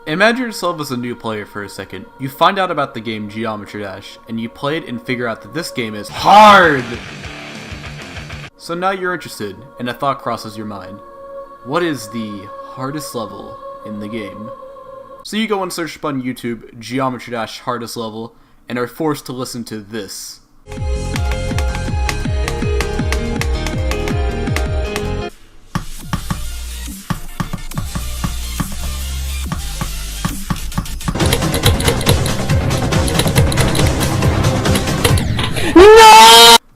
Imagine yourself as a new player for a second. You find out about the game Geometry Dash, and you play it and figure out that this game is HARD! So now you're interested, and a thought crosses your mind. What is the hardest level in the game? So you go and search up on YouTube, Geometry Dash hardest level, and are forced to listen to this.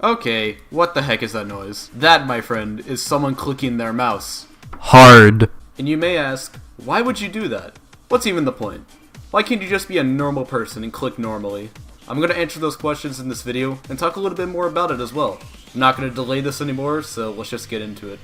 Okay, what the heck is that noise? That, my friend, is someone clicking their mouse. HARD. And you may ask, why would you do that? What's even the point? Why can't you just be a normal person and click normally? I'm going to answer those questions in this video and talk a little bit more about it as well. I'm not going to delay this anymore, so let's just get into it.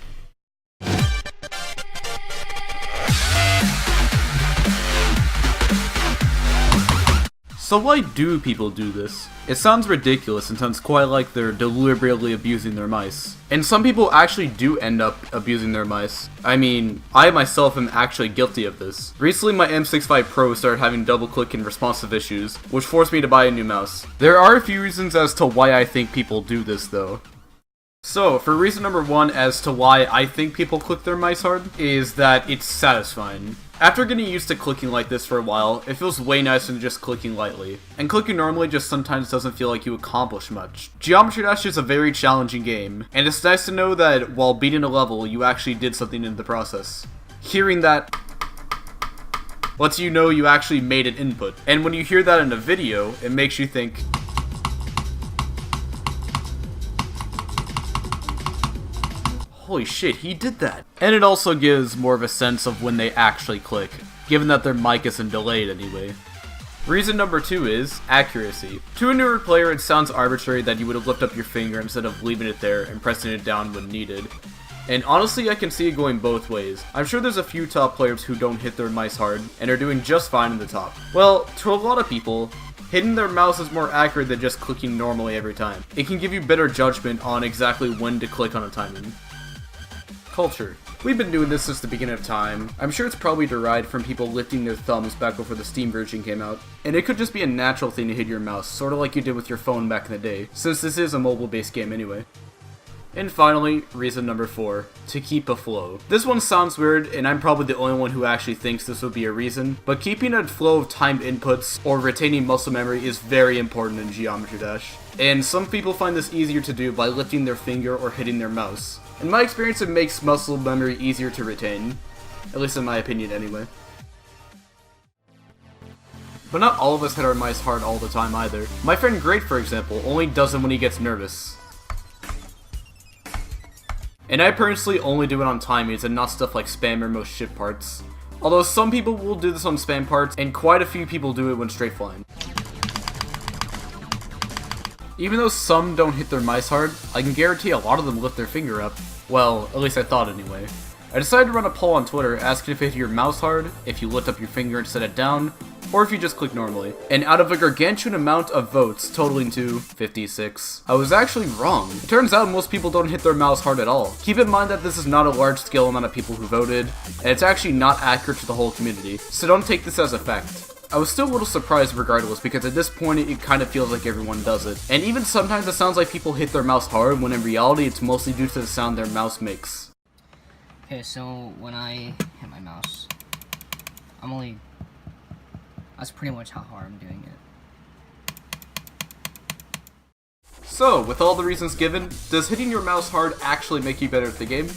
So why do people do this? It sounds ridiculous and sounds quite like they're deliberately abusing their mice. And some people actually do end up abusing their mice. I mean, I myself am actually guilty of this. Recently my M65 Pro started having double click and responsive issues, which forced me to buy a new mouse. There are a few reasons as to why I think people do this though. So, for reason number one as to why I think people click their mice hard, is that it's satisfying. After getting used to clicking like this for a while, it feels way nicer than just clicking lightly. And clicking normally just sometimes doesn't feel like you accomplish much. Geometry Dash is a very challenging game, and it's nice to know that while beating a level, you actually did something in the process. Hearing that lets you know you actually made an input. And when you hear that in a video, it makes you think, holy shit, he did that. And it also gives more of a sense of when they actually click, given that their mic isn't delayed anyway. Reason number two is accuracy. To a newer player, it sounds arbitrary that you would lift up your finger instead of leaving it there and pressing it down when needed. And honestly, I can see it going both ways. I'm sure there's a few top players who don't hit their mice hard and are doing just fine in the top. Well, to a lot of people, hitting their mouse is more accurate than just clicking normally every time. It can give you better judgment on exactly when to click on a timing. Culture. We've been doing this since the beginning of time. I'm sure it's probably derived from people lifting their thumbs back before the Steam version came out. And it could just be a natural thing to hit your mouse, sort of like you did with your phone back in the day, since this is a mobile-based game anyway. And finally, reason number four, to keep a flow. This one sounds weird, and I'm probably the only one who actually thinks this would be a reason, but keeping a flow of timed inputs or retaining muscle memory is very important in Geometry Dash. And some people find this easier to do by lifting their finger or hitting their mouse. In my experience, it makes muscle memory easier to retain. At least in my opinion, anyway. But not all of us hit our mice hard all the time either. My friend Great, for example, only does it when he gets nervous. And I personally only do it on timings and not stuff like spam or most ship parts. Although some people will do this on spam parts, and quite a few people do it when straight flying. Even though some don't hit their mice hard, I can guarantee a lot of them lift their finger up. Well, at least I thought anyway. I decided to run a poll on Twitter asking if you hit your mouse hard, if you lift up your finger and set it down, or if you just click normally. And out of a gargantuan amount of votes, totaling to 56, I was actually wrong. It turns out most people don't hit their mouse hard at all. Keep in mind that this is not a large-scale amount of people who voted, and it's actually not accurate to the whole community, so don't take this as a fact. I was still a little surprised regardless, because at this point it kind of feels like everyone does it. And even sometimes it sounds like people hit their mouse hard, when in reality it's mostly due to the sound their mouse makes. Okay, so when I hit my mouse, that's pretty much how hard I'm doing it. So, with all the reasons given, does hitting your mouse hard actually make you better at the game?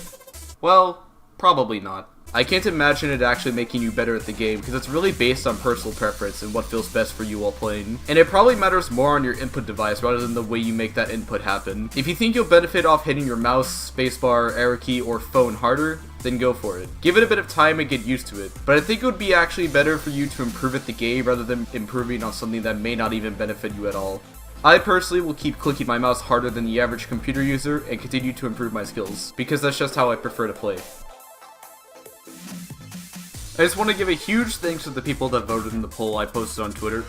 Well, probably not. I can't imagine it actually making you better at the game, because it's really based on personal preference and what feels best for you while playing. And it probably matters more on your input device rather than the way you make that input happen. If you think you'll benefit off hitting your mouse, spacebar, arrow key, or phone harder, then go for it. Give it a bit of time and get used to it. But I think it would be actually better for you to improve at the game rather than improving on something that may not even benefit you at all. I personally will keep clicking my mouse harder than the average computer user and continue to improve my skills, because that's just how I prefer to play. I just want to give a huge thanks to the people that voted in the poll I posted on Twitter.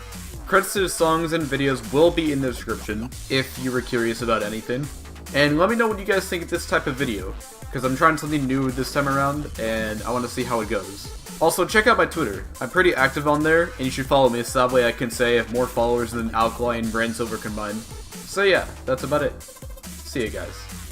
Credits to the songs and videos will be in the description, if you were curious about anything. And let me know what you guys think of this type of video, because I'm trying something new this time around, and I want to see how it goes. Also, check out my Twitter. I'm pretty active on there, and you should follow me so that way I can say I have more followers than Alkali and Brand Silver combined. So yeah, that's about it. See you guys.